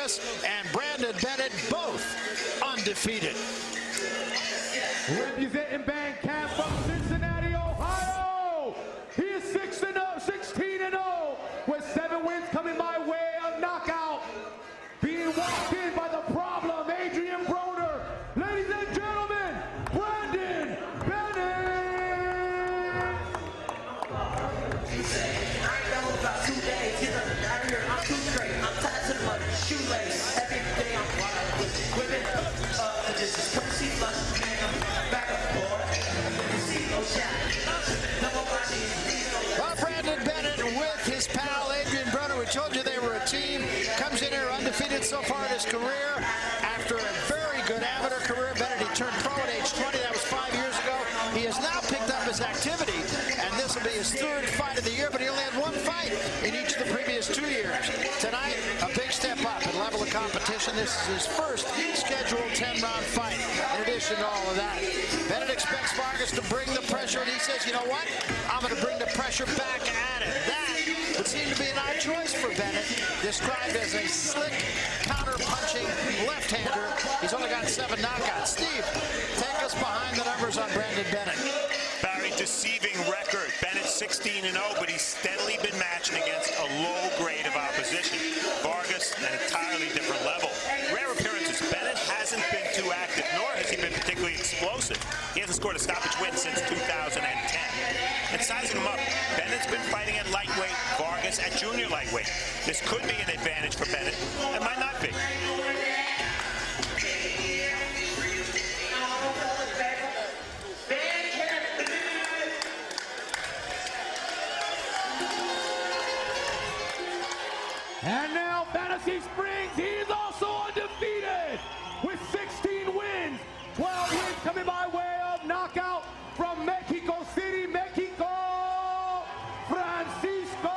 Vargas and Brandon Bennett, both undefeated. Representing Bandcamp from Cincinnati, Ohio, he is 16-0, with 7 wins coming by way of knockout. Being walked in by the problem, Adrian Broner. Ladies and gentlemen, Brandon Bennett. I ain't done about 2 days. Get out of here, I'm too straight. I'm tied to the mother, shoelace. Every day I'm wild with women. This is courtesy flush, man. I'm back up, boy. See no shot. Number 1 Well, Brandon Bennett with his pal Adrian Broner, we told you they were a team, comes in here undefeated so far in his career. After a very good amateur career, Bennett, he turned pro at age 20. That was 5 years ago. He has now picked up his activity, and this will be his 3rd fight of the year, but he only had 1 fight in each of the previous 2 years. Tonight, a big step up in level of competition. This is his first scheduled 10-round fight. In addition to all of that, Bennett expects Vargas to bring the pressure, and he says, you know what? I'm going to bring the pressure back at him. That would seem to be an odd choice for Bennett, described as a slick, counter-punching left-hander. He's only got 7 knockouts. Steve, take us behind the numbers on Brandon Bennett. Barry, deceiving record. Bennett 16-0, but he's steadily been matched against a low grade of opposition. Vargas, an entirely different level. Rare appearances. Bennett hasn't been too active, nor has he been particularly explosive. He hasn't scored a stoppage win since 2010. And sizing him up, Bennett's been fighting at lightweight, Vargas at junior lightweight. This could be an advantage for Bennett. It might not be. And now Fantasy Springs, he is also undefeated with 16 wins, 12 wins coming by way of knockout from Mexico City, Mexico, Francisco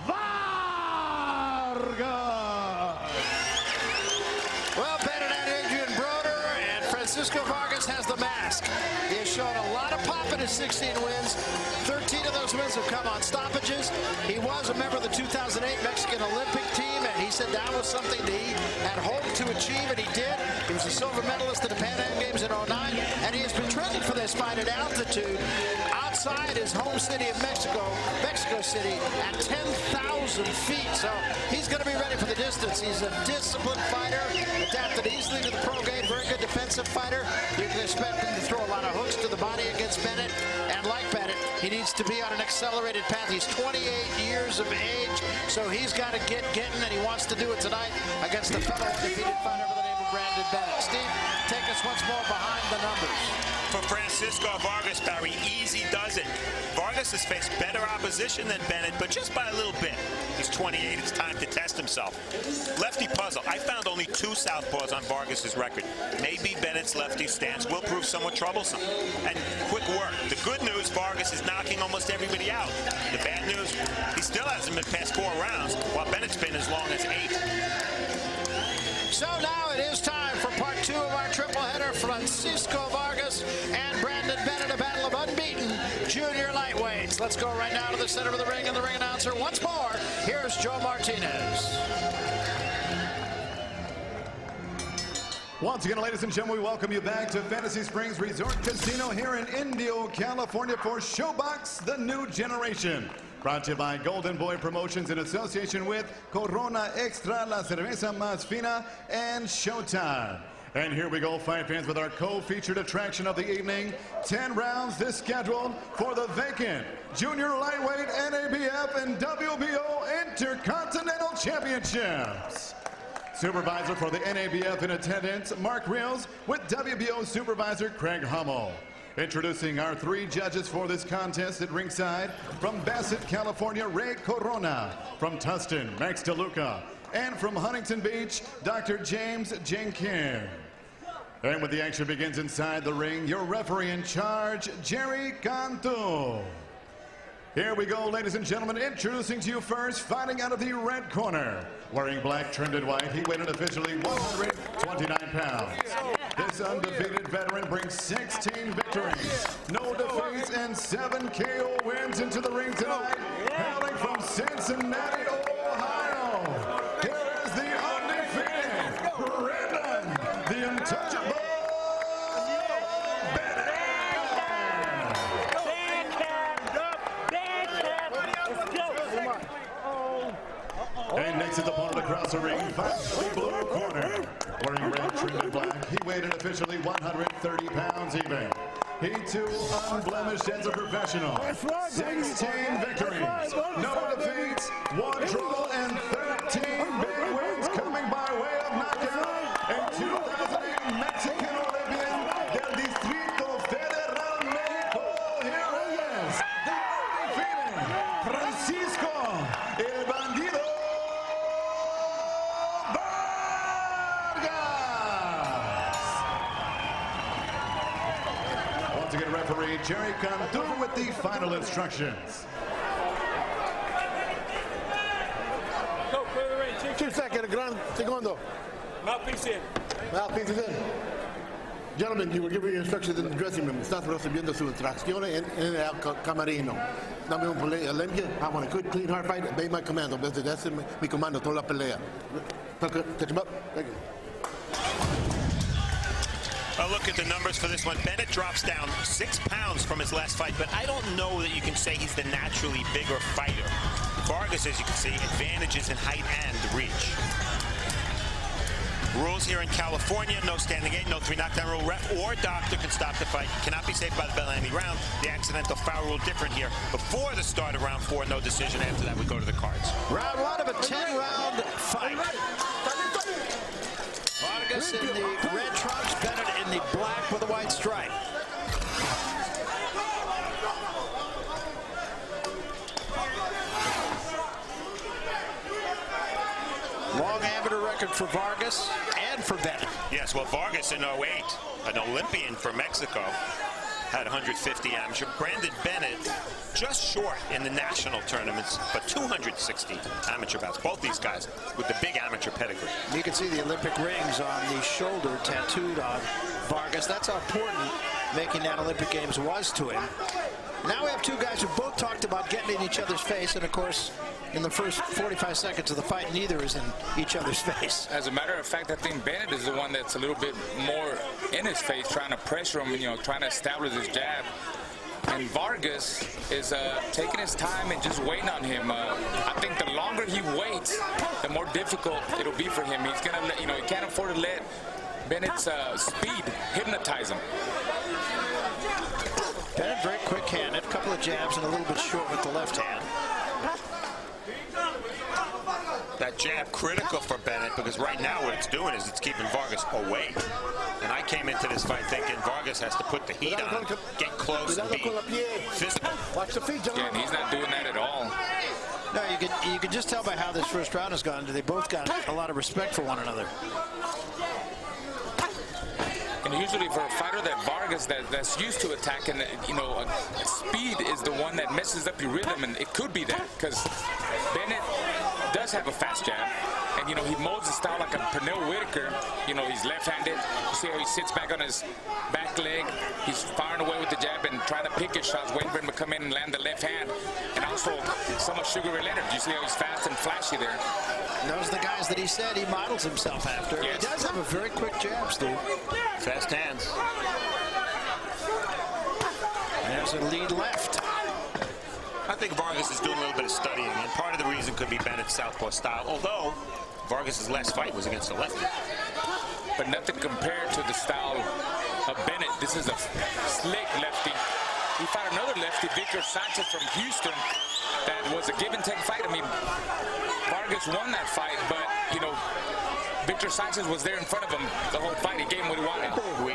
Vargas. Well, Bennett and Adrian Broner, and Francisco Vargas has the mask. He has shown a lot of pop in his 16 wins. 13 of those wins have come on stoppages. He was a member of the 2008 Mexican Olympic team, and he said that was something that he had hoped to achieve, and he did. He was a silver medalist at the Pan Am Games in '09, and he has been training for this fight at altitude outside his home city of Mexico City, at 10,000 feet. So he's going to be ready for the distance. He's a disciplined fighter, adapted easily to the pro game, very good defensive fighter. You can expect him to throw a lot of hooks to the body against Bennett, and like Bennett, he needs to be on an accelerated path. He's 28 years of age, so he's got to get getting, and he wants to do it tonight against the fellow undefeated fighter by the name of Brandon Bennett. Steve, take us once more behind the numbers. For Francisco Vargas, Barry, easy does it. Vargas has faced better opposition than Bennett, but just by a little bit. He's 28. It's time to test himself. Lefty puzzle. I found only 2 southpaws on Vargas's record. Maybe Bennett's lefty stance will prove somewhat troublesome. And quick work. The good news, Vargas is knocking almost everybody out. The bad news, he still hasn't been past 4 rounds, while Bennett's been as long as 8. So now it is time for part 2 of our triple header. Francisco Vargas and Brandon Bennett, a battle of unbeaten junior lightweights. Let's go right now to the center of the ring, and the ring announcer once more. Here's Joe Martinez. Once again, ladies and gentlemen, we welcome you back to Fantasy Springs Resort Casino here in Indio, California for Showbox, the new generation. Brought to you by Golden Boy Promotions in association with Corona Extra, La Cerveza Más Fina, and Showtime. And here we go, fight fans, with our co-featured attraction of the evening. 10 rounds this scheduled for the vacant Junior Lightweight NABF and WBO Intercontinental Championships. Supervisor for the NABF in attendance, Mark Reels, with WBO Supervisor Craig Hummel. Introducing our 3 judges for this contest at ringside, from Bassett, California, Ray Corona. From Tustin, Max DeLuca. And from Huntington Beach, Dr. James Jenkins. And when the action begins inside the ring, your referee in charge, Jerry Cantu. Here we go, ladies and gentlemen, introducing to you first, fighting out of the red corner. Wearing black trimmed in white, he weighed in officially 129 pounds. This undefeated veteran brings 16 victories, no defeats, and 7 KO wins into the ring tonight. Hailing from Cincinnati, Ohio, here is the his opponent across the ring, fights the blue corner. Wearing red trimmed in black, he weighed in officially 130 pounds even. He too unblemished as a professional. 16 victories, no defeats, 1 draw, and 13 big wins coming by way of knockout. In 2008, Mexican Olympian del Distrito Federal México. Here he is, the undefeated Francisco El Bandido Vargas. Once again, referee Jerry Cantu with the final instructions. 2 seconds, gran segundo. Mouthpiece in. Mouthpiece is in. Gentlemen, you were given your instructions in the dressing room. Estás recibiendo sus instrucciones en el camerino. Dame un pelea limpia. I want a good, clean, hard fight. Obey my commando. That's mi comando, toda la pelea. Touch him up. Thank you. A look at the numbers for this one. Bennett drops down 6 pounds from his last fight, but I don't know that you can say he's the naturally bigger fighter. Vargas, as you can see, advantages in height and reach. Rules here in California: no standing 8, no 3 knockdown rule. Ref or doctor can stop the fight. Cannot be saved by the bell any round. The accidental foul rule different here. Before the start of round 4, no decision. After that, we go to the cards. Round 1 of a 10-round fight. Vargas in the red trunks, Bennett in the black with a white stripe. Long amateur record for Vargas and for Bennett. Yes, well, Vargas in 08, an Olympian for Mexico, had 150 amateur. Brandon Bennett just short in the national tournaments, but 260 amateur bouts. Both these guys with the big amateur pedigree. You can see the Olympic rings on the shoulder tattooed on Vargas. That's how important making that Olympic Games was to him. Now we have 2 guys who both talked about getting in each other's face, and of course, in the first 45 seconds of the fight, neither is in each other's face. As a matter of fact, I think Bennett is the one that's a little bit more in his face, trying to pressure him, you know, trying to establish his jab. And Vargas is taking his time and just waiting on him. I think the longer he waits, the more difficult it'll be for him. He's gonna, you know, he can't afford to let Bennett's speed hypnotize him. Bennett very quick-handed, a couple of jabs and a little bit short with the left hand. That jab critical for Bennett, because right now what it's doing is it's keeping Vargas away. And I came into this fight thinking Vargas has to put the heat on, get close, and be physical. Watch the feet, Yeah, and he's not doing that at all. No, you can just tell by how this first round has gone. They both got a lot of respect for one another. And usually for a fighter that Vargas that's used to attacking, you know, speed is the one that messes up your rhythm, and it could be that because Bennett does have a fast jab, and you know he molds his style like a Pernell Whitaker. You know, he's left-handed. You see how he sits back on his back leg. He's firing away with the jab and trying to pick his shots, waiting for him to come in and land the left hand. And also some of Sugar Ray Leonard. You see how he's fast and flashy there. Those are the guys that he said he models himself after. Yes. He does have a very quick jab, Steve. Fast hands. There's a lead left. I think Vargas is doing a little bit of studying, and part of the reason could be Bennett's southpaw style, although Vargas' last fight was against a lefty. But nothing compared to the style of Bennett. This is a slick lefty. He fought another lefty, Victor Sanchez from Houston, that was a give-and-take fight. I mean, Vargas won that fight, but, you know, Victor Sanchez was there in front of him the whole fight. He gave him what he wanted.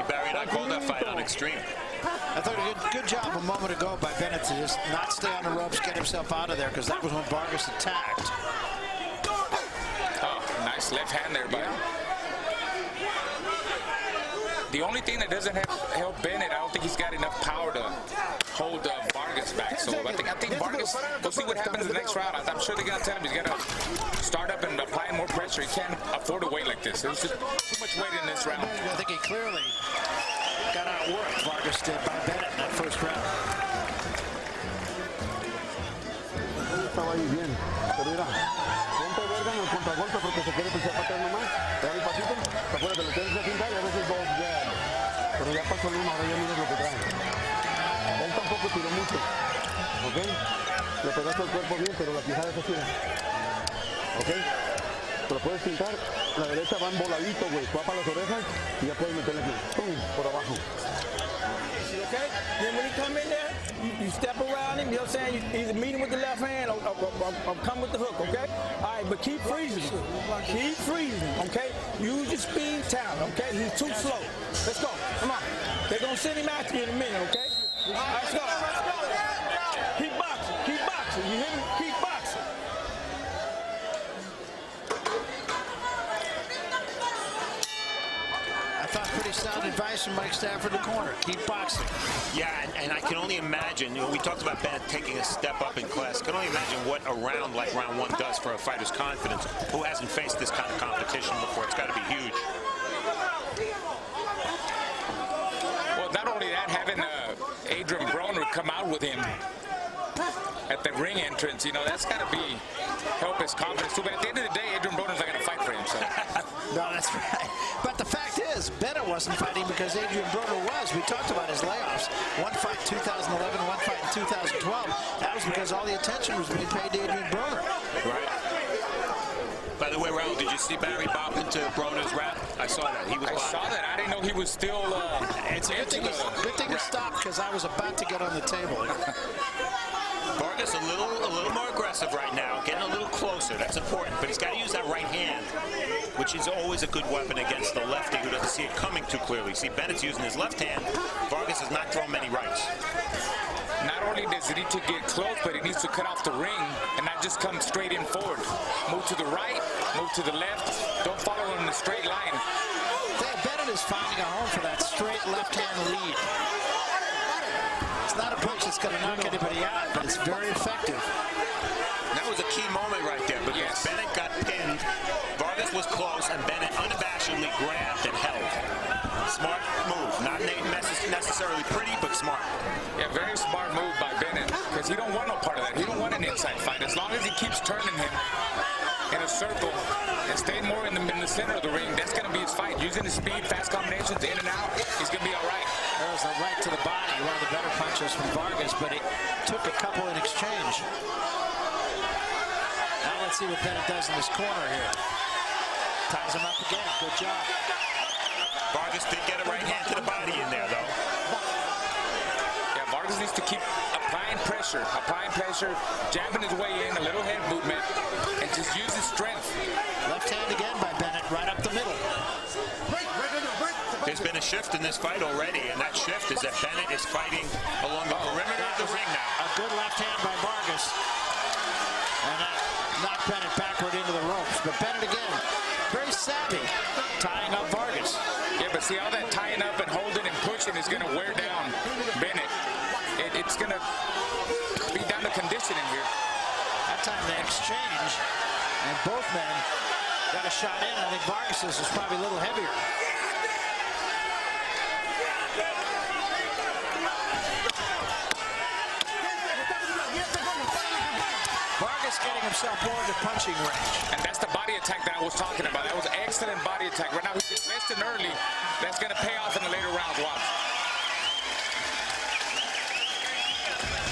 Barry and I called that fight on Extreme. I thought a good job a moment ago by Bennett to just not stay on the ropes, get himself out of there, because that was when Vargas attacked. Oh, nice left hand there, buddy. The only thing that doesn't help Bennett, I don't think he's got enough power to hold Vargas back. So I think Vargas, we'll see what happens in the next round. I'm sure they're going to tell him he's got to start up and apply more pressure. He can't afford to wait like this. There's just too much weight in this round. I think he clearly got outworked, Vargas did, by Bennett in that first round. Estaba ahí bien, pero mira, ponte verga en el contragolpe porque se quiere echar para atrás nomás. Te da el pasito, te acuerdas que le tienes que pintar y a veces dos jab. Pero ya pasó el uno, ahora ya miras lo que trae. Él tampoco tiró mucho, ¿ok? Le pegaste el cuerpo bien, pero la quijada se tira, ¿ok? Pero puedes pintar, la derecha va en voladito, güey. Va para las orejas y ya puedes meterle aquí. ¡Pum! Por abajo. Okay? Then when he come in there, you step around him, you know what I'm saying? You either meet him with the left hand or come with the hook, okay? All right, but keep freezing him. Keep freezing him, okay? Use your speed talent, okay? He's too slow. Let's go. Come on. They're going to send him after you in a minute, okay? All right, let's go. Keep boxing. Keep boxing. You hear me? Keep boxing. I thought pretty sound advice from Mike Stafford in the corner. Keep boxing. Yeah, and I can only imagine, we talked about Bennett taking a step up in class. I can only imagine what a round like round one does for a fighter's confidence who hasn't faced this kind of competition before. It's got to be huge. Well, not only that, having Adrian Broner come out with him at the ring entrance, that's got to help his confidence too. But at the end of the day, Adrian Broner's not going to fight for him. So. No, that's right. But the fact is, Bennett wasn't fighting because Adrian Broner was. We talked about his layoffs. One fight in 2011, one fight in 2012. That was because all the attention was being paid to Adrian Broner. Right. By the way, Raul, did you see Barry bop into Broner's rap? I saw that. I saw that. I didn't know he was still. It's a good thing to stop because I was about to get on the table. Vargas a little more aggressive right now, getting a little closer. That's important, but he's got to use that right hand, which is always a good weapon against the lefty who doesn't see it coming too clearly. See, Bennett's using his left hand. Vargas has not thrown many rights. Not only does he need to get close, but he needs to cut off the ring and not just come straight in forward. Move to the right, move to the left. Don't follow him in a straight line. Bennett is finding a home for that straight left-hand lead. It's not a punch that's going to knock anybody out, but it's very effective. That was a key moment right there because yes. Bennett got pinned. Vargas was close, and Bennett unabashedly grabbed and held. Smart move. Not necessarily pretty, but smart. Yeah, very smart move by Bennett because he don't want no part of that. He don't want an inside fight. As long as he keeps turning him in a circle and stay more in the center of the ring, that's going to be his fight. Using his speed, fast combinations, in and out, he's going to be all right. That was a right to the body, one of the better punches from Vargas, but it took a couple in exchange. Now let's see what Bennett does in this corner here. Ties him up again. Good job. Vargas did get a right hand to the body in there, though. Yeah, Vargas needs to keep applying pressure, jabbing his way in, a little head movement, and just use his strength. Left hand again by Bennett, right up the middle. There's been a shift in this fight already, and that shift is that Bennett is fighting along the perimeter of the ring now. A good left hand by Vargas. And that knocked Bennett backward into the ropes. But Bennett again, very savvy, tying up Vargas. Yeah, but see, all that tying up and holding and pushing is going to wear down Bennett. It's going to be down to conditioning here. That time they exchange, and both men got a shot in. I think Vargas's is probably a little heavier. Vargas getting himself more into punching range. And that's the body attack that I was talking about. That was an excellent body attack. Right now, he's investing early. That's going to pay off in the later rounds. Watch.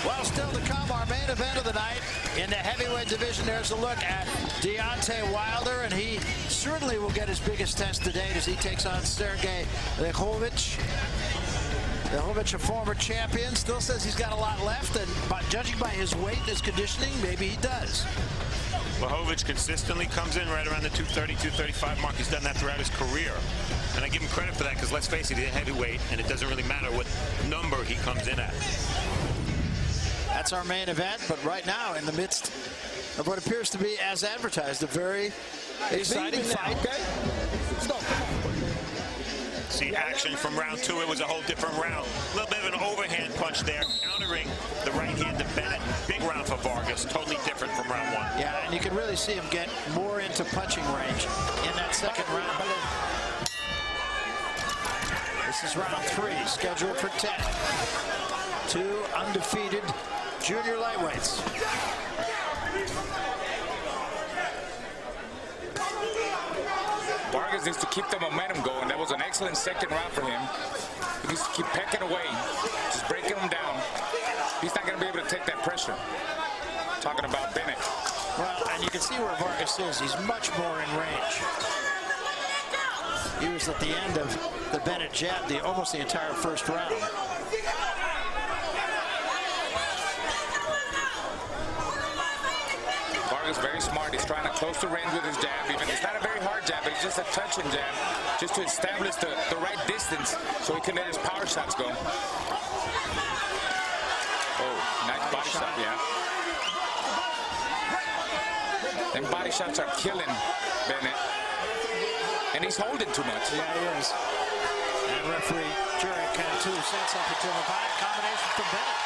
Well, still to come, our main event of the night in the heavyweight division. There's a look at Deontay Wilder, and he certainly will get his biggest test to date as he takes on Sergey Lechovich. Lechovich, a former champion, still says he's got a lot left, and judging by his weight and his conditioning, maybe he does. Lechovich consistently comes in right around the 230, 235 mark. He's done that throughout his career. And I give him credit for that because, let's face it, he's a heavyweight, and it doesn't really matter what number he comes in at. That's our main event, but right now, in the midst of what appears to be, as advertised, a very exciting fight. Okay? Stop. See action from round two. It was a whole different round. A little bit of an overhand punch there, countering the right hand of Bennett. Big round for Vargas, totally different from round one. Yeah, and you can really see him get more into punching range in that second round. This is round three, scheduled for 10. Two undefeated junior lightweights. Vargas needs to keep the momentum going. That was an excellent second round for him. He needs to keep pecking away, just breaking him down. He's not going to be able to take that pressure. Talking about Bennett. Well, and you can see where Vargas is. He's much more in range. He was at the end of the Bennett jab almost the entire first round. Vargas very smart. He's trying to close the range with his jab. Even it's not a very hard jab, but it's just a touching jab, just to establish the right distance so he can let his power shots go. Oh, nice body shot, yeah. And body shots are killing Bennett. And he's holding too much. Yeah, he is. And referee Jerry Cantu sent something to him about it. Combination from Bennett.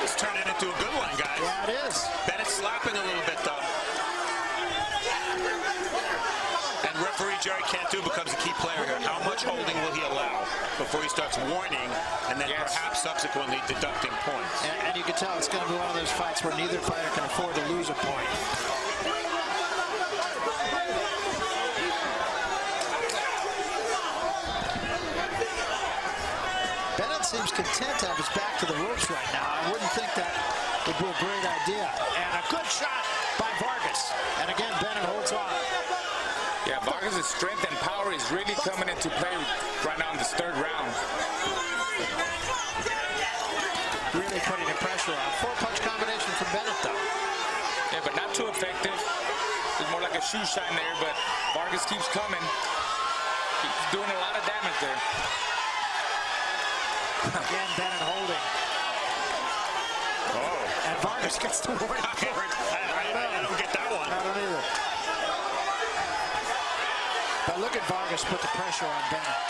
It's turning into a good one, guys. Yeah, it is. Bennett slapping a little bit, though. And referee Jerry Cantu becomes a key player here. How much holding will he allow before he starts warning and then perhaps subsequently deducting points? And you can tell it's going to be one of those fights where neither fighter can afford to lose a point. Bennett seems content to have his back to the ropes right now. I wouldn't think that would be a great idea. And a good shot by Vargas. And again, Bennett holds on. Yeah, Vargas' strength and power is really coming into play right now in this third round. Really putting the pressure on. 4-punch combination from Bennett, though. Yeah, but not too effective. It's more like a shoe shine there, but Vargas keeps coming. He's doing a lot of damage there. Again, Bennett holding. Oh. And Vargas gets the warning. I don't get that one. I don't either. But look at Vargas put the pressure on Bennett.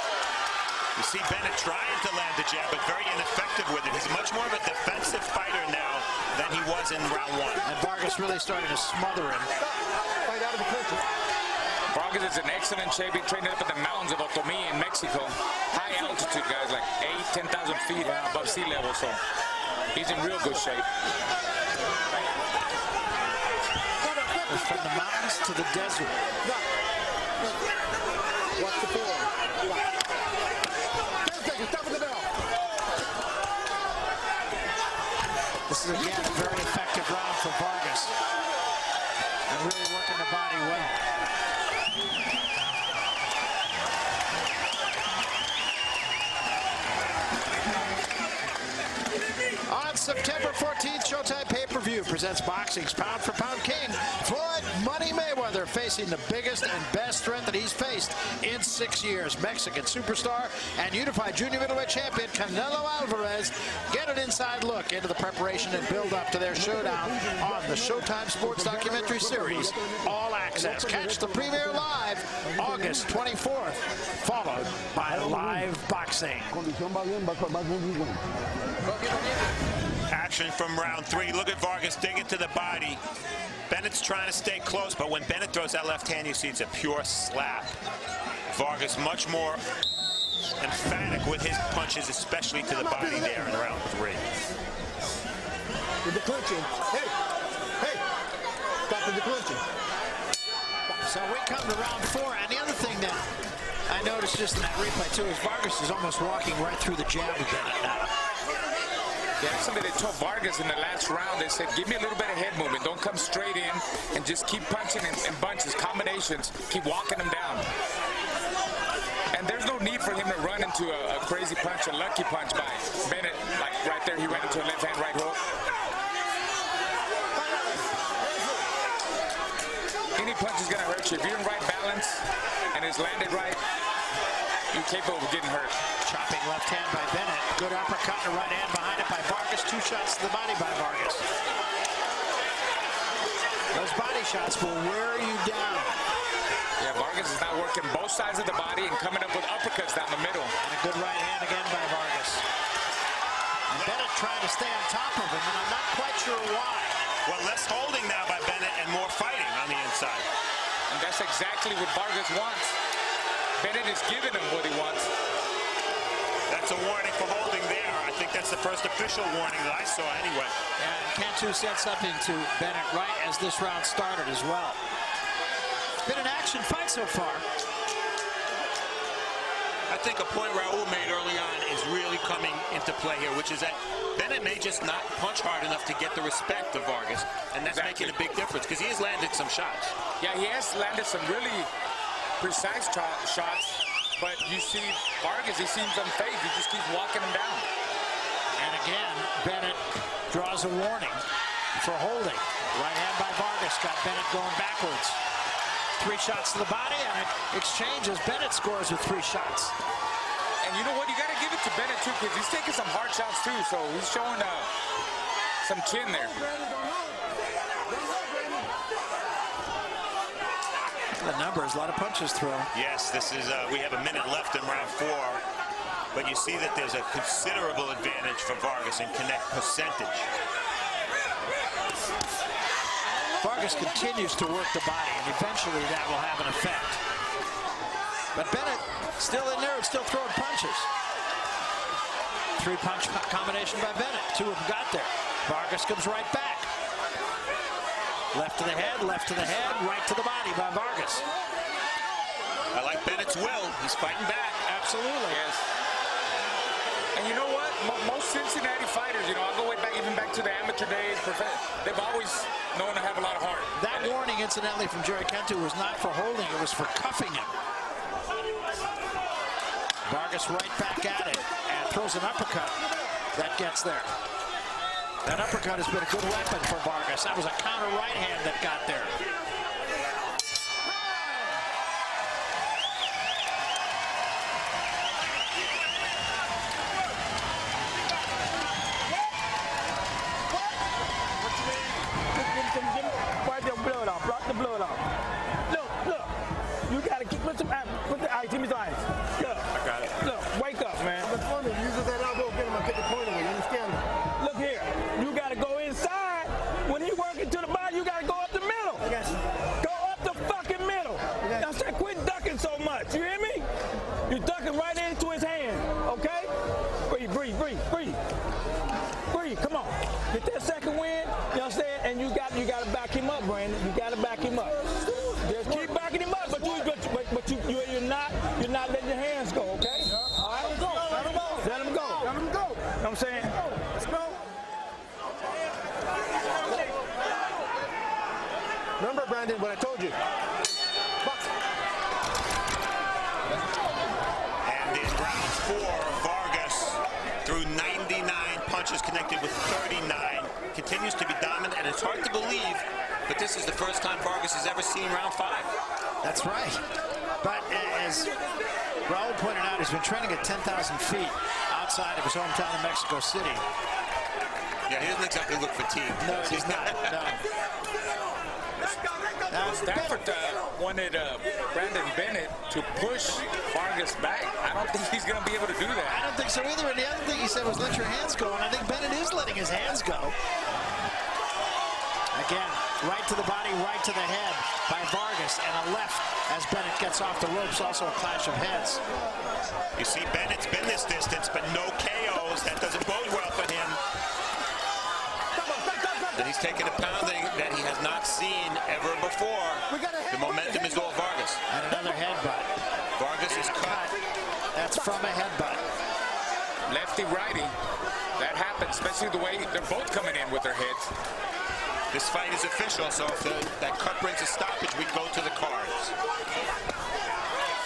You see Bennett trying to land the jab, but very ineffective with it. He's much more of a defensive fighter now than he was in round one. And Vargas really started to smother him. Vargas is in excellent shape. He trained up in the mountains of Otomí in Mexico. High altitude, guys, like 8,000 to 10,000 feet above sea level. So he's in real good shape. From the mountains to the desert. What's the four? This is again a very effective round for Vargas. And really working the body well. On September 14th, Showtime pay-per-view presents boxing's pound-for-pound king, Floyd Money Mayweather, facing the biggest and best strength that he's faced in 6 years. Mexican superstar and unified junior middleweight champion Canelo Alvarez. Get an inside look into the preparation and build-up to their showdown on the Showtime Sports documentary series, All Access. Catch the premiere live August 24th, followed by live boxing. Action from round three. Look at Vargas digging to the body. Bennett's trying to stay close, but when Bennett throws that left hand, you see it's a pure slap. Vargas much more emphatic with his punches, especially to the body there in round three. With the clinching. Hey, stop with the clinching. So we come to round four, and the other thing that I noticed just in that replay too is Vargas is almost walking right through the jab of Bennett now. Yeah, actually they told Vargas in the last round, they said, give me a little bit of head movement. Don't come straight in and just keep punching in bunches, combinations. Keep walking them down. And there's no need for him to run into a crazy punch, a lucky punch by Bennett. Like right there, he ran into a left hand, right hook. Any punch is going to hurt you. If you're in right balance and it's landed right, you're capable of getting hurt. Chopping left hand by Bennett. Good uppercut and a right hand behind it by Vargas. 2 shots to the body by Vargas. Those body shots will wear you down. Yeah, Vargas is now working both sides of the body and coming up with uppercuts down the middle. And a good right hand again by Vargas. And Bennett trying to stay on top of him, and I'm not quite sure why. Well, less holding now by Bennett and more fighting on the inside. And that's exactly what Vargas wants. Bennett is giving him what he wants. That's a warning for holding there. I think that's the first official warning that I saw anyway. And Cantu said something to Bennett right as this round started as well. It's been an action fight so far. I I think a point Raul made early on is really coming into play here, which is that Bennett may just not punch hard enough to get the respect of Vargas, and that's making a big difference because he has landed some shots. Yeah, he has landed some really precise shots, but you see Vargas, he seems unfazed. He just keeps walking him down. And again, Bennett draws a warning for holding. Right hand by Vargas got Bennett going backwards. 3 shots to the body, and it exchanges. Bennett scores with 3 shots. And you know what? You got to give it to Bennett, too, because he's taking some hard shots, too. So he's showing some chin there. The numbers, a lot of punches thrown. Yes, this is, we have a minute left in round 4. But you see that there's a considerable advantage for Vargas in connect percentage. Vargas continues to work the body, and eventually that will have an effect. But Bennett still in there and still throwing punches. 3-punch combination by Bennett. 2 of them got there. Vargas comes right back. Left to the head, right to the body by Vargas. I like Bennett's will. He's fighting back. Absolutely. Yes. And you know what? Most Cincinnati fighters, you know, I'll go way back, even back to the amateur days, they've always known to have a lot of heart. That warning, incidentally, from Jerry Cantu was not for holding, it was for cuffing him. Vargas right back at it and throws an uppercut. That gets there. That uppercut has been a good weapon for Vargas. That was a counter right hand that got there. Block the blood off. Look. You gotta put the ice in his eyes. Look. I got it. Look, wake up, man. Use that elbow, get him and take the point away. You understand? Look here. You gotta go inside. When he working to the body, you gotta go up the middle. I got you. Go up the fucking middle. Now say, quit ducking so much. You hear me? You're ducking right into his hand. Okay? Breathe. Come on. Get that second win. You understand? And you gotta back him up, Brandon. You gotta back him up. Just keep backing him up, but you're not letting your hands go, okay? All right? Let him go. You know what I'm saying? Let's go. Remember, Brandon, what I told you. And in round 4, Vargas threw 99 punches, connected with 39. Continues to be dominant, and it's hard to believe, but this is the first time Vargas has ever seen round 5. That's right. But as Raul pointed out, he's been training at 10,000 feet outside of his hometown of Mexico City. Yeah, he doesn't exactly look fatigued. No, he's not. No. Now, Stafford wanted Brandon Bennett to push Vargas back. I don't think he's going to be able to do that. I don't think so either. And the other thing he said was let your hands go. And I think Bennett is letting his hands go. Again, right to the body, right to the head by Vargas, and a left as Bennett gets off the ropes. Also a clash of heads. You see, Bennett's been this distance, but no KOs. That doesn't bode well for him. And he's taken a pounding that he has not seen ever before. The momentum is all Vargas. And another headbutt. Vargas is cut. That's from a headbutt. Lefty-righty. That happens, especially the way they're both coming in with their heads. This fight is official, so if that cut brings a stoppage, we go to the cards.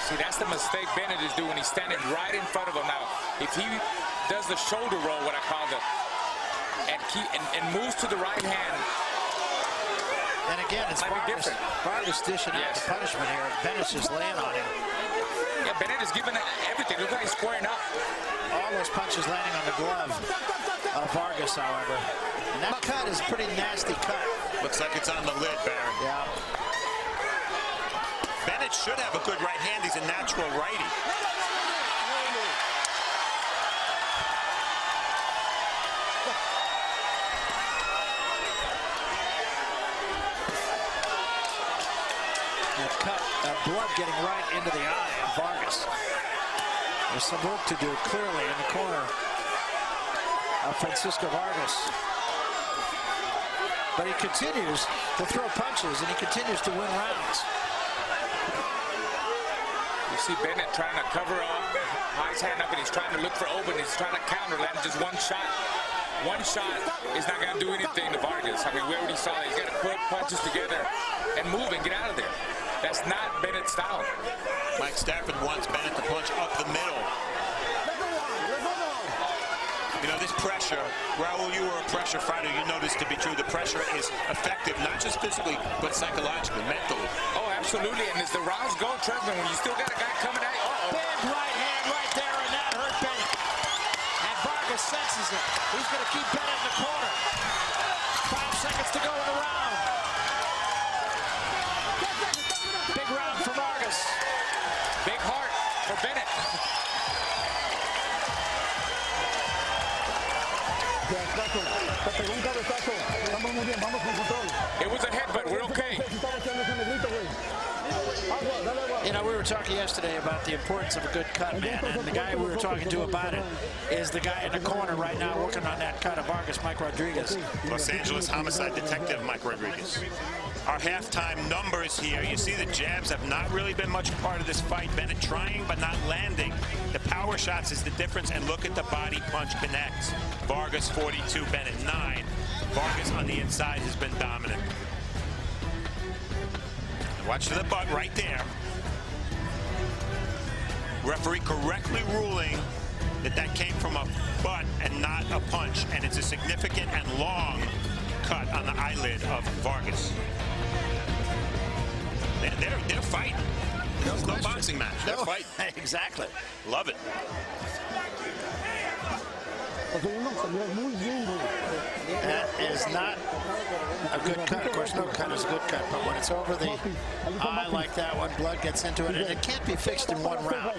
See, that's the mistake Bennett is doing. He's standing right in front of him now. If he does the shoulder roll, what I call the, and moves to the right hand. And again, it's Vargas dishing out the punishment here. Bennett's just laying on him. Yeah, Bennett is giving everything. Look like he's squaring up. All those punches landing on the glove of Vargas, however. And that cut is a pretty nasty cut. Looks like it's on the lid, Baron. Yeah. Bennett should have a good right hand. He's a natural righty. That cut, that blood getting right into the eye of Vargas. There's some work to do clearly in the corner of Francisco Vargas. But he continues to throw punches and he continues to win rounds. You see Bennett trying to cover up, high his hand up, and he's trying to look for open. He's trying to counter, land just one shot. One shot is not going to do anything to Vargas. I mean, we already saw that. He's got to put punches together and move and get out of there. That's not Bennett's style. Mike Stafford wants Bennett to punch up the middle. You know, this pressure, Raul, you were a pressure fighter. You know this to be true. The pressure is effective, not just physically, but psychologically, mentally. Oh, absolutely. And as the rounds go, trust me, when you still got a guy coming at you, Big right hand right there, and that hurt Bennett. And Vargas senses it. He's going to keep Bennett in the corner. 5 seconds to go in the round. Big round for Vargas. big heart for Bennett. It was a headbutt. We're okay. You know, we were talking yesterday about the importance of a good cut, man, and the guy we were talking to about it is the guy in the corner right now working on that cut of Vargas, Mike Rodriguez. Los Angeles homicide detective Mike Rodriguez. Our halftime numbers here. You see the jabs have not really been much part of this fight. Bennett trying but not landing. The power shots is the difference, and look at the body punch connects. Vargas 42, Bennett 9. Vargas on the inside has been dominant. Watch the butt right there. Referee correctly ruling that that came from a butt and not a punch, and it's a significant and long cut on the eyelid of Vargas. They're fighting. There's no boxing match. They're fighting. Exactly. Love it. That is not a good cut. Of course, no cut is a good cut, but when it's over the eye like that one, blood gets into it, and it can't be fixed in one round.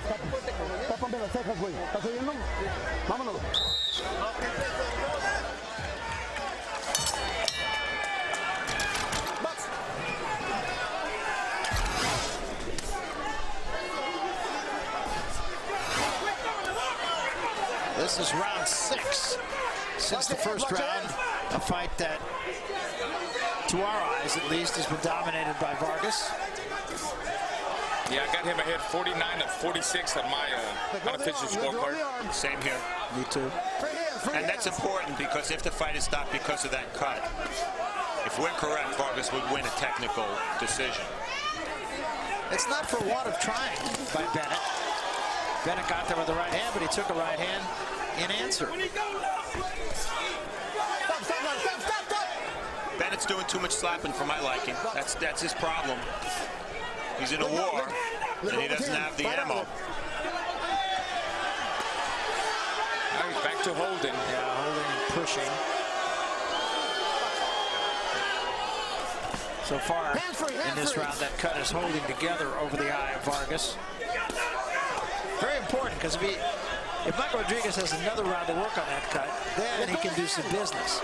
This is round 6. Since the first round, a fight that, to our eyes at least, has been dominated by Vargas. Yeah, I got him ahead 49-46 on my unofficial scorecard. Same here. Me too. And that's important because if the fight is stopped because of that cut, if we're correct, Vargas would win a technical decision. It's not for want of trying by Bennett. Bennett got there with the right hand, but he took a right hand in answer. Bennett's doing too much slapping for my liking. That's his problem. He's in a war, and he doesn't have the ammo. Now he's back to holding. Yeah, holding and pushing. So far in this round, that cut is holding together over the eye of Vargas. Very important, because if Mike Rodriguez has another round to work on that cut, then he can do some business.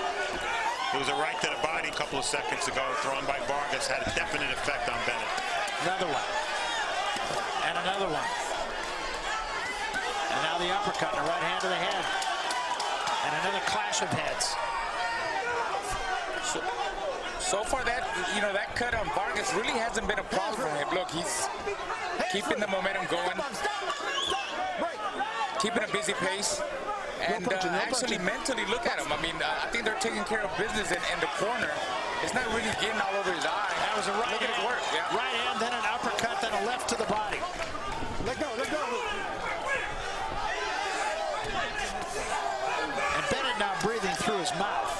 It was a right to the body a couple of seconds ago, thrown by Vargas, had a definite effect on Bennett. Another one. And another one. And now the uppercut, the right hand to the head. And another clash of heads. So far, that cut on Vargas really hasn't been a problem for him. Look, he's keeping the momentum going, keeping a busy pace, and actually mentally look at him. I mean, I think they're taking care of business in the corner. It's not really getting all over his eye. That was a right Look at his hand, work. Yeah. right hand, then an uppercut, then a left to the body. Let go, let go. And Bennett now breathing through his mouth.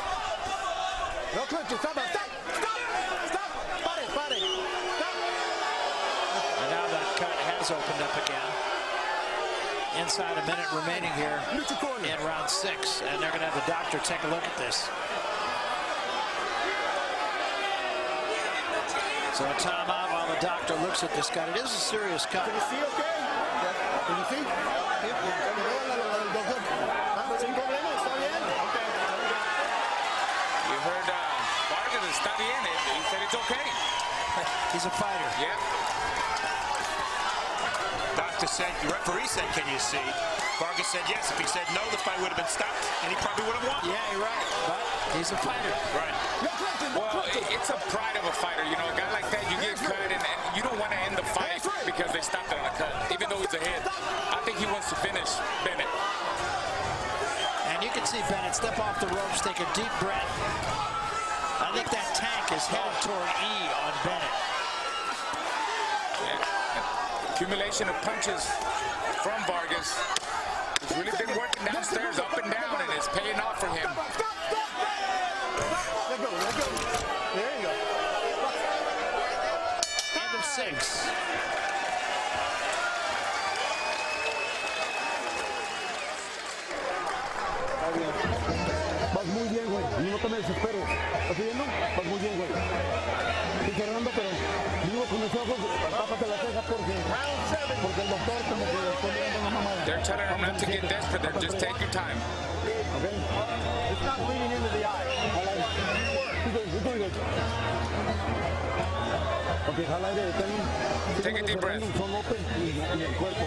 No clinches. Stop, stop, stop, stop. Pare, pare. Stop. And now that cut has opened up again. Inside a minute remaining here in round 6. And they're going to have the doctor take a look at this. So a timeout while the doctor looks at this cut. It is a serious cut. Can you see okay? Can you see? You heard Vargas está bien. He said it's okay. He's a fighter. Yeah. Doctor said, the referee said, can you see? Vargas said yes. If he said no, the fight would have been stopped, and he probably would have won. Yeah, you're right. But he's a fighter. Right. Well, it's a pride of a fighter. You know, a guy like that, you get cut, and you don't want to end the fight because they stopped it on a cut. Even though to finish Bennett. And you can see Bennett step off the ropes, take a deep breath. I think that tank is headed toward E on Bennett. Yeah. Accumulation of punches from Vargas. He's really been working downstairs, up and down, and it's paying off for him. Let go, let go. There you go. End of 6. Vas muy bien, güey. No te me desesperes. ¿Estás viendo? Vas muy bien, güey. Estoy cerrando, pero digo con los ojos, tápate la ceja porque el doctor como que está mirando una mamada. They're telling him not to get desperate. They're just take your time. Okay? It's not bleeding into the eye. You're doing it. Okay, jala aire, Take a deep breath. son open en el cuerpo.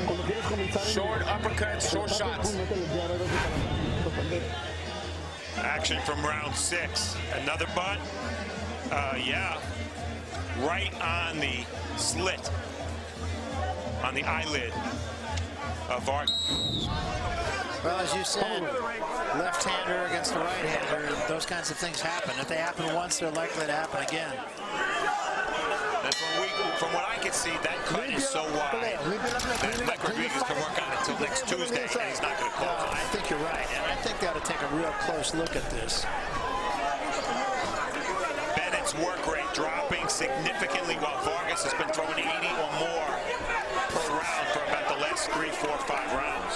Cuando quieres comenzar Short uppercuts, short shots. Action from round 6. Another butt. Yeah. Right on the slit. On the eyelid of Vargas. Well, as you said, left-hander against the right-hander, those kinds of things happen. If they happen once, they're likely to happen again. And from what I can see, that cut is so wide that Mike Rodriguez can work on it until next Tuesday, and he's not going to close it. I think you're right, and I think they ought to take a real close look at this. Bennett's work rate dropping significantly while Vargas has been throwing 80 or more per round for about the last 3, 4, 5 rounds.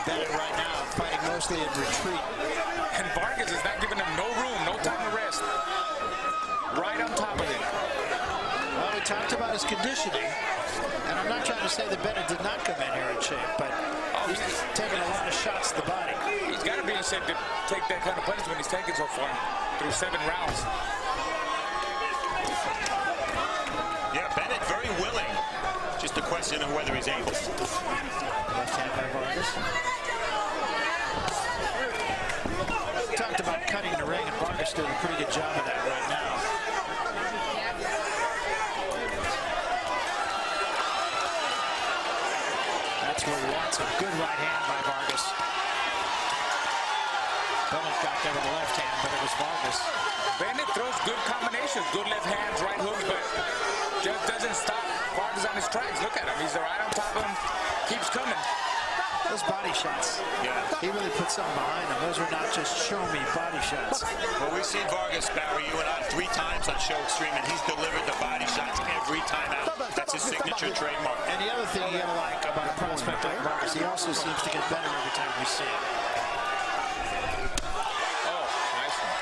Bennett right now fighting mostly in retreat. And Vargas is not giving him no room, no time to rest. Right on top of him. Well, we talked about his conditioning, and I'm not trying to say that Bennett did not come in here in shape, but he's taking a lot of shots to the body. He's got to be in shape to take that kind of punishment he's taken so far through 7 rounds. Yeah, Bennett very willing. Just a question of whether he's able. Left hand by Vargas. Talked about cutting the ring, and Vargas doing a pretty good job of that right now. That's where he wants a good right hand by Vargas. Bennett got there with the left hand, but it was Vargas. Bennett throws good combinations, good left hands, right hooks, but just doesn't stop Vargas on his tracks. Look at him. He's right on top of him. Keeps coming. Those body shots, Yeah. he really put something behind them. Those are not just show-me body shots. Well, we've seen Vargas, Barry, you and I, 3 times on Show Extreme, and he's delivered the body shots every time out. That's his signature trademark. And the other thing you gotta like about a prospect like Vargas, he also seems to get better every time we see him. Oh, nice one.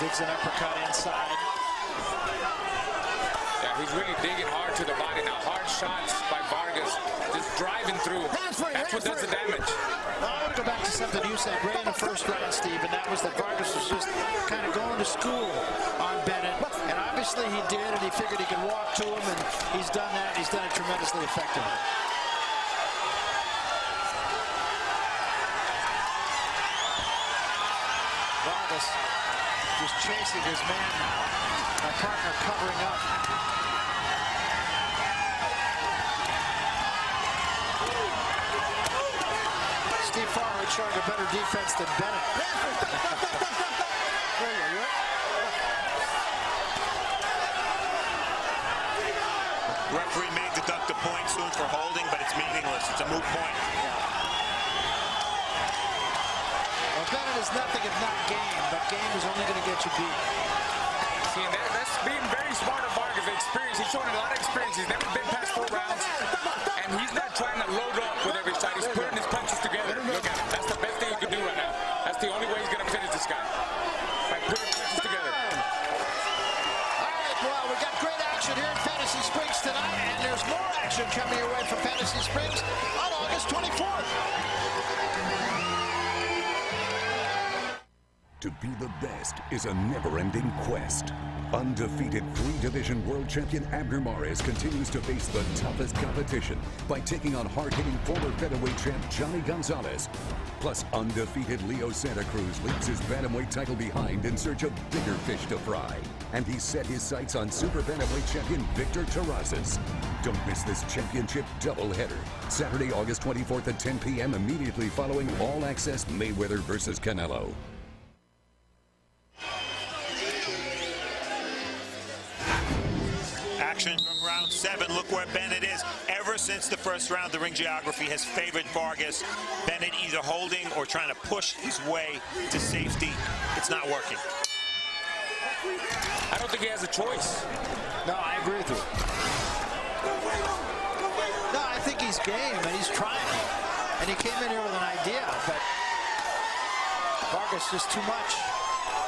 Digs an uppercut inside. Yeah, he's really digging hard to the body now. Hard shots by Vargas, just driving through. That's what does the damage. I want to go back to something you said right in the first round, Steve, and that was that Vargas was just kind of going to school on Bennett. And obviously he did, and he figured he could walk to him, and he's done that, and he's done it tremendously effectively. Vargas just chasing his man now. My partner covering up. Steve Farmer showing a better defense than Bennett. Referee may deduct a point soon for holding, but it's meaningless. It's a moot point. Well, Bennett is nothing if not game, but game is only going to get you beat. See, and that's being very smart of Vargas. The experience, he's showing a lot of experience. He's never been past 4 rounds, and he's not trying to load up with every shot. He's putting his punches together. Look at him. That's the best thing he could do right now. That's the only way he's going to finish this guy, by putting punches together. All right, well, we got great action here in Fantasy Springs tonight, and there's more action coming your way from Fantasy Springs on August 24th. To be the best is a never-ending quest. Undefeated three-division world champion Abner Mares continues to face the toughest competition by taking on hard-hitting former featherweight champ Johnny Gonzalez. Plus, undefeated Leo Santa Cruz leaves his bantamweight title behind in search of bigger fish to fry. And he's set his sights on super bantamweight champion Victor Terrazas. Don't miss this championship doubleheader. Saturday, August 24th at 10 p.m. immediately following All Access Mayweather versus Canelo. Action from round 7. Look where Bennett is. Ever since the first round, the ring geography has favored Vargas. Bennett either holding or trying to push his way to safety. It's not working. I don't think he has a choice. No, I agree with you. No, I think he's game and he's trying. And he came in here with an idea, but Vargas just too much.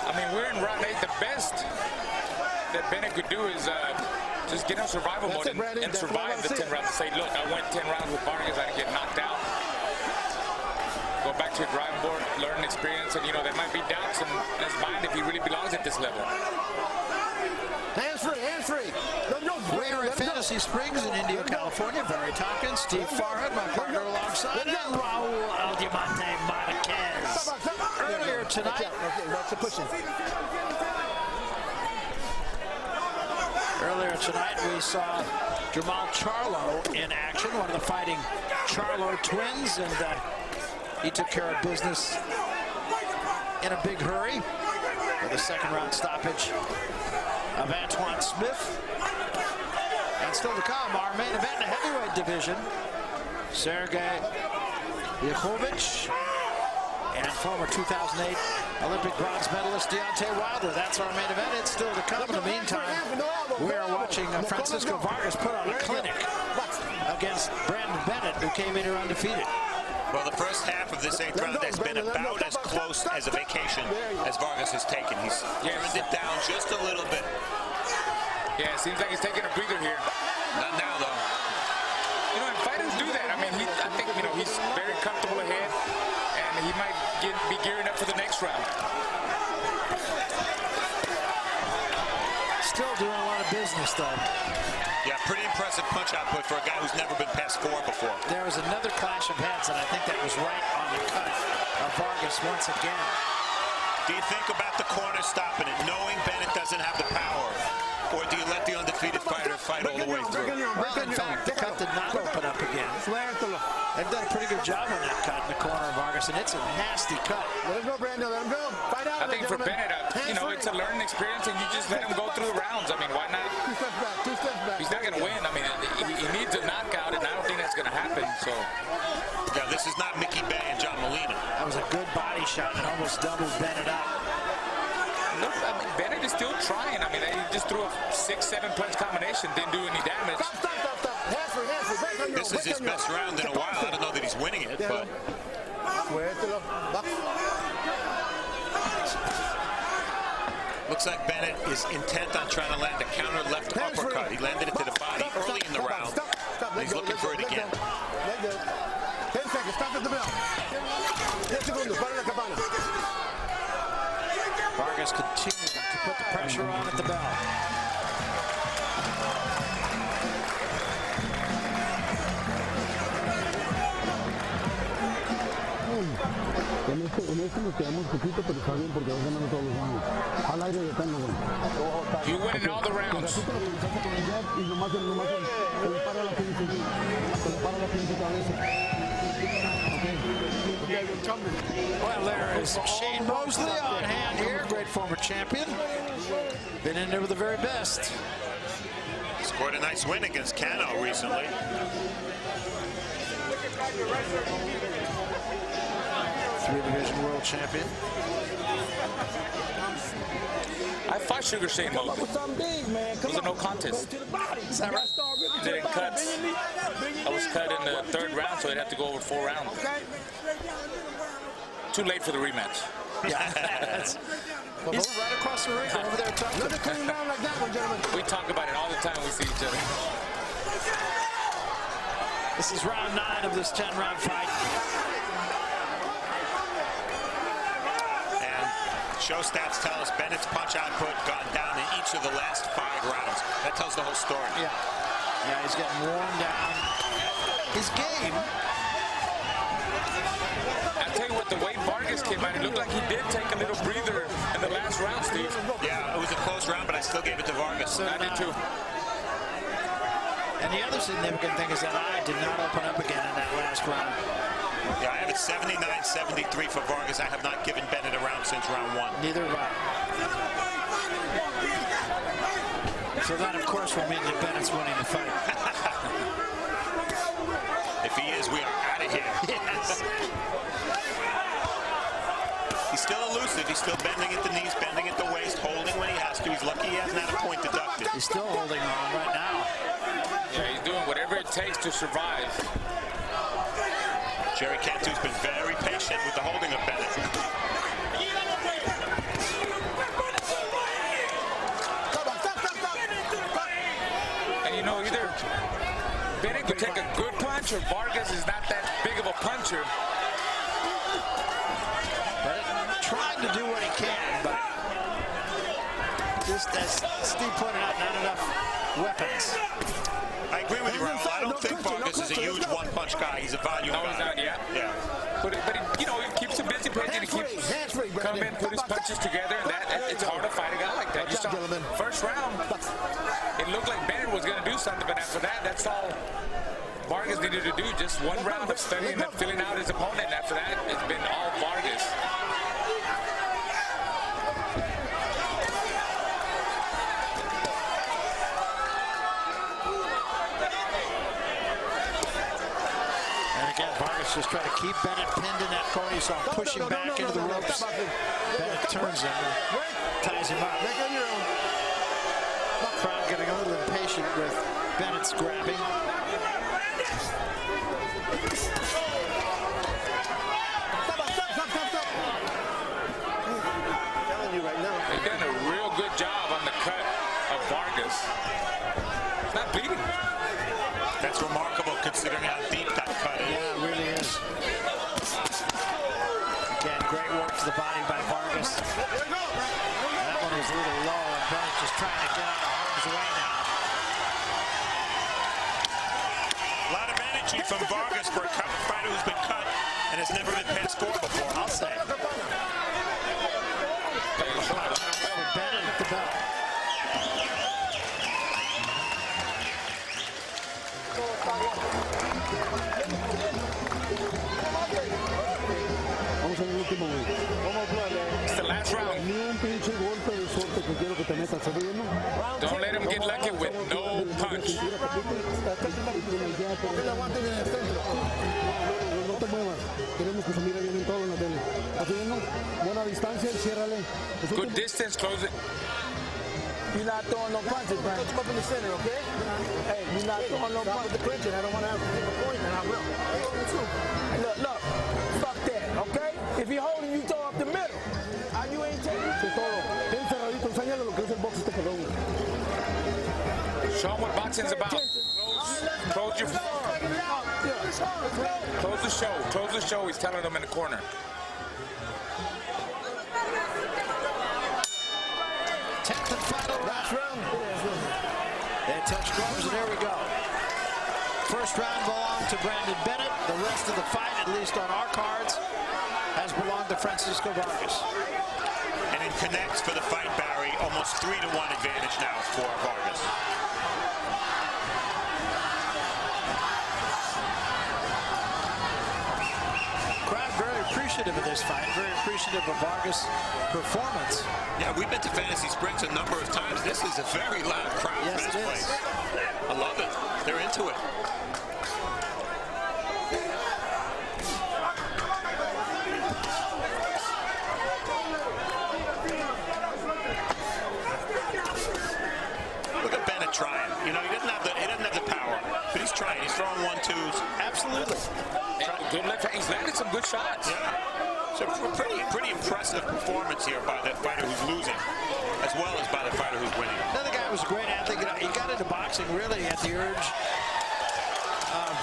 I mean, we're in round 8. The best that Bennett could do is just get in survival mode and survive the 10 rounds. Say, look, I went 10 rounds with Vargas. I didn't get knocked out. Go back to your drawing board, learn experience, and, you know, there might be doubts in his mind if he really belongs at this level. Hands free, hands free. Waiter at Fantasy Springs in Indio, California. Barry Tompkins, Steve Farhad, my partner alongside, and Raul Aldiamante Marquez. Earlier tonight, What's the pushing? Earlier tonight, we saw Jamal Charlo in action, one of the fighting Charlo twins, and he took care of business in a big hurry with a second-round stoppage of Antoine Smith. And still to come, our main event in the heavyweight division, Sergey Yakovich and former 2008 Olympic bronze medalist Deontay Wilder. That's our main event. It's still to come. In the meantime, we are watching Francisco Vargas put on a clinic against Brandon Bennett, who came in here undefeated. Well, the first half of this 8th round has been about as close as a vacation as Vargas has taken. He's turned it down just a little bit. Yeah, it seems like he's taking a breather here. Not now, though. You know, and fighters do that. I mean, I think, you know, he's very comfortable ahead, and he might be gearing up for the next round. Still doing a lot of business, though. Yeah, pretty impressive punch output for a guy who's never been past 4 before. There was another clash of heads, and I think that was right on the cut of Vargas once again. Do you think about the corner stopping it, knowing Bennett doesn't have the power? Or do you let the undefeated fighter fight all the way through? Well, in fact, the cut did not open up again. They've done a pretty good job on that cut in the corner of Vargas, and it's a nasty cut. Let him go, Brandon. Let him go. Fight out. I think for Bennett, you know, it's a learning experience, and you just let him go through the rounds. I mean, why not? 2 steps back. 2 steps back. He's not going to win. I mean, he needs a knockout, and I don't think that's going to happen. So, yeah, this is not Mickey Bay and John Molina. That was a good body shot and almost doubled Bennett up. look, I mean, Bennett is still trying. I mean, he just threw a 6-7 punch combination, didn't do any damage. This is his best round in a while. I don't know that he's winning it, but looks like Bennett is intent on trying to land a counter left uppercut. He landed it to the body early in the round, and he's looking for it again. 10 seconds, stop at the bell. 10 segundos, para la cabana. Vargas continues to put the pressure on at the bell. En este nos quedamos poquito, pero está bien porque vas ganando todos los rounds. Al aire de tanto, güey. You win in all the rounds. Y nomás se le para la pinche. Se le para la pinche cabeza. Well, there is Shane Mosley on hand here, great former champion. Been in there with the very best. Scored a nice win against Cano recently. Three-division world champion. I fought Sugar Shane Mosley. It was a no contest. Is that right? Didn't cut. I was cut in the third round, so I'd have to go over 4 rounds. Too late for the rematch. Yeah, he's right across the ring over there talking. Another clean round like that one, gentlemen. We talk about it all the time we see each other. This is round 9 of this 10-round fight. And Show stats tell us Bennett's punch output gone down in each of the last 5 rounds. That tells the whole story. Yeah. Yeah, he's getting worn down. His game. I tell you what, the way Vargas came out, it looked like he did take a little breather in the last round, Steve. Yeah, it was a close round, but I still gave it to Vargas. I did too. And the other significant thing is that eye did not open up again in that last round. Yeah, I have it 79-73 for Vargas. I have not given Bennett a round since round 1. Neither have I. So that, of course, will mean that Bennett's winning the fight. If he is, we are out of here. Yes. He's still elusive. He's still bending at the knees, bending at the waist, holding when he has to. He's lucky he hasn't had a point deducted. He's still holding on right now. Yeah, he's doing whatever it takes to survive. Jerry Cantu's been very patient with the holding of Bennett. And you know, either Bennett could take a good punch or Vargas is not that big of a puncher. Bennett trying to do what he can, but just as Steve pointed out, not enough weapons. I agree with you, Raul. I don't think Vargas is a huge one-punch guy. He's a volume guy. No, he's not yet. Yeah. But he, you know, he keeps him busy pitching. He keeps coming in, put his punches together, and it's hard to fight a guy like that. You saw first round, it looked like Bennett was going to do something, but after that, that's all Vargas needed to do. Just one round of studying and filling out his opponent. And after that, it's been all Vargas. Vargas just trying to keep Bennett pinned in that corner. You saw him pushing back into the ropes. Bennett turns him and ties him up. Crowd getting a little impatient with Bennett's grabbing. They've done a real good job on the cut of Vargas. It's not bleeding. That's remarkable considering how deep that cut is. Yeah, it really is. Again, great work to the body by Vargas. That one was a little low, and Bennett just trying to get out of harm's way now. A lot of energy from Vargas for a fighter who's been cut and has never been past 4 before, I'll say. Bennett at the belt. Vamos en el último, güey. It's the last round. Ni un pinche golpe de suerte que quiero que te metas, ¿estás viendo? Don't let him get lucky with no punch. No te muevas. Queremos que se mire bien en todo en la tele. ¿Estás viendo? Buena distancia y ciérrale. Good distance, close it. You're not throwing no punches, man. Come up in the center, okay? Hey, you're not throwing no punches. The clinching. I don't want to have a point, and I will. Hey, look, fuck that, okay? If you're holding, you throw up the middle. You ain't taking it. Es todo. Bien cerradito, enséñale lo que es el box este cabrón. Show him what boxing's about. Close the show. Close the show. He's telling them in the corner. Tenth and final round. They touch gloves, and there we go. First round belonged to Brandon Bennett. The rest of the fight, at least on our cards, has belonged to Francisco Vargas. And in connects for the fight, Barry, almost 3-1 advantage now for Vargas. Crowd very appreciative of this fight, very appreciative of Vargas' performance. Yeah, we've been to Fantasy Springs a number of times. This is a very loud crowd Yes, for this it is. place. I love it. They're into it. Look at Bennett trying. You know, he doesn't have the power, but he's trying. He's throwing 1-2s. Absolutely. Good left hand. He's landed some good shots. Yeah. So pretty impressive performance here by that fighter who's losing, as well as by the fighter who's winning. Another guy was a great athlete. He got into boxing really at the urge of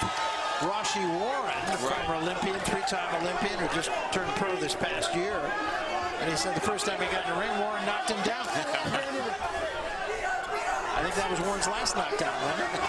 Raushi Warren, a former Olympian, 3-time Olympian, who just turned pro this past year. And he said the first time he got in the ring, Warren knocked him down. I think that was Warren's last knockdown, wasn't it?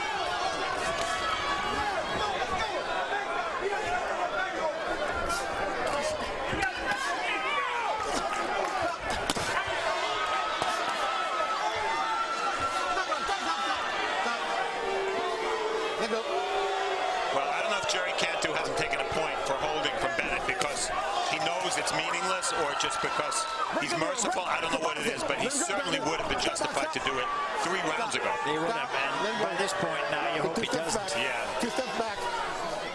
Well, I don't know if Jerry Cantu hasn't taken a point for holding from Bennett because he knows it's meaningless or just because he's merciful. I don't know what it is, but he certainly would have been justified to do it 3 rounds ago. He would have, and by this point now, you hope he doesn't. Yeah. 2 steps back.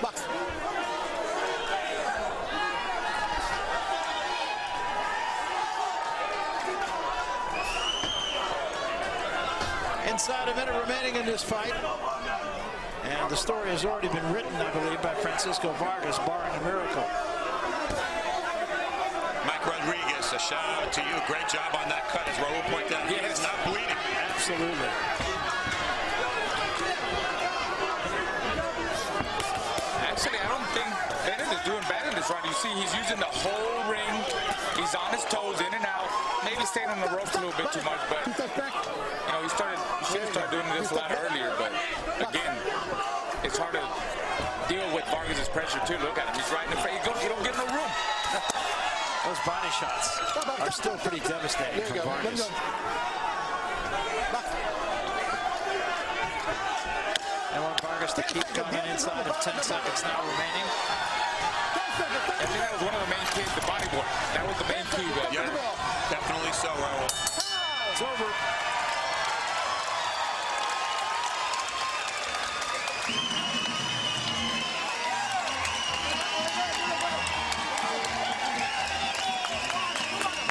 Box. Inside a minute remaining in this fight. And the story has already been written, I believe, by Francisco Vargas, barring a miracle. Mike Rodriguez, a shout out to you. Great job on that cut, as Raul pointed out. He is not bleeding. Absolutely. Actually, I don't think Bennett is doing bad in this round. You see, he's using the whole ring. He's on his toes, in and out. Maybe staying on the ropes a little bit too much, but you know, he should have started doing this a lot earlier. But again, it's hard to deal with Vargas' pressure too. Look at him; he's right in the face. He don't get no room. Those body shots are still pretty devastating for Vargas. They want Vargas to keep coming inside of 10 seconds now remaining. I think that was one of the main keys, the body work. That was the main key. Yeah, definitely so, Raul. It's over.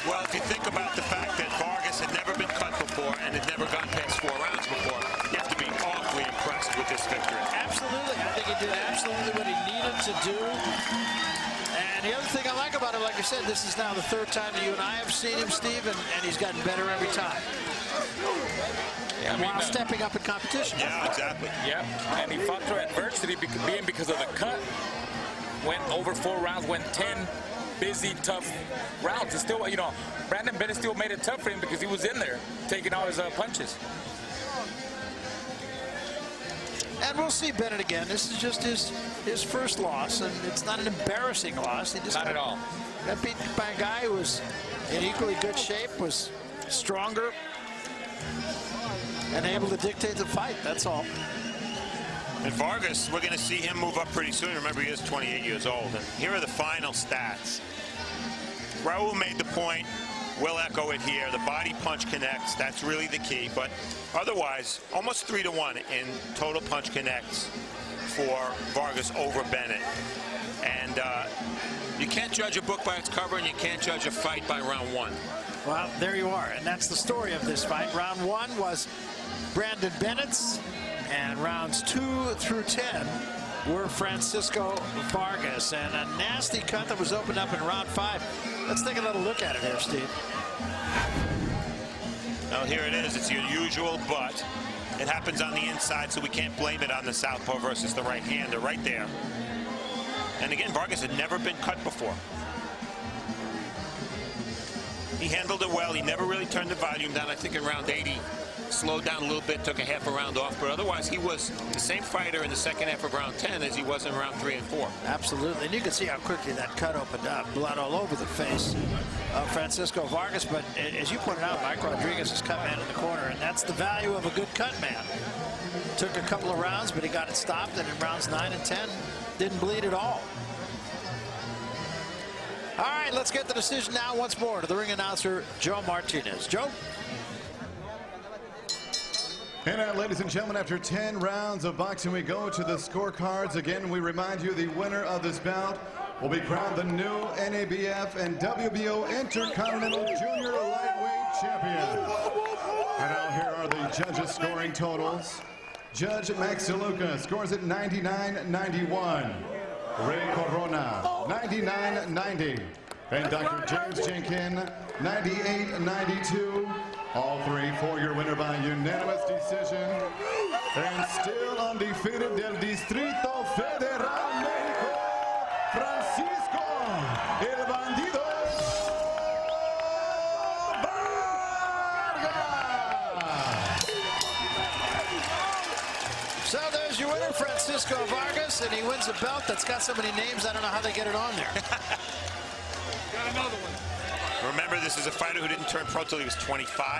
Well, if you think about the fact that Vargas had never been cut before and had never gone past 4 rounds before, you have to be awfully impressed with this victory. Absolutely. I think he did absolutely what he needed to do. And the other thing I like about it, like I said, this is now the 3rd time that you and I have seen him, Steve, and he's gotten better every time. Yeah, while stepping up in competition. Yeah, exactly. Yeah, and he fought through adversity because of the cut. Went over 4 rounds, went 10 busy, tough rounds. It's still, you know, Brandon Bennett still made it tough for him because he was in there taking all his punches. And we'll see Bennett again. This is just his first loss, and it's not an embarrassing loss. He just Not at all. got beaten by a guy who was in equally good shape, was stronger, and able to dictate the fight. That's all. And Vargas, we're going to see him move up pretty soon. Remember, he is 28 years old. And here are the final stats. Raul made the point. We'll echo it here. The body punch connects. That's really the key. But otherwise, almost 3-1 in total punch connects for Vargas over Bennett. And you can't judge a book by its cover, and you can't judge a fight by round 1. Well, there you are. And that's the story of this fight. Round 1 was Brandon Bennett's. And rounds 2 through 10 were Francisco Vargas. And a nasty cut that was opened up in round 5. Let's take a little look at it here, Steve. Now, here it is. It's your usual, but it happens on the inside, so we can't blame it on the southpaw versus the right-hander right there. And again, Vargas had never been cut before. He handled it well. He never really turned the volume down. I think in round 80, slowed down a little bit, took a half a round off, but otherwise he was the same fighter in the second half of round 10 as he was in round 3 and 4. Absolutely, and you can see how quickly that cut opened up. Blood all over the face of Francisco Vargas, but as you pointed out, Mike Rodriguez is cut man in the corner, and that's the value of a good cut man. Took a couple of rounds, but he got it stopped, and in rounds 9 and 10, didn't bleed at all. All right, let's get the decision now once more to the ring announcer, Joe Martinez. Joe? And now, ladies and gentlemen, after 10 rounds of boxing, we go to the scorecards. Again, we remind you the winner of this bout will be crowned the new NABF and WBO Intercontinental Junior Lightweight Champion. And now here are the judges' scoring totals. Judge Max DeLuca scores at 99-91. Ray Corona, 99-90. And Dr. James Jenkin, 98-92. All three for your winner by unanimous decision. And still undefeated del Distrito Federal México, Francisco El Bandido There's your winner, Francisco Vargas, and he wins a belt that's got so many names, I don't know how they get it on there. Got another one. Remember, this is a fighter who didn't turn pro till he was 25.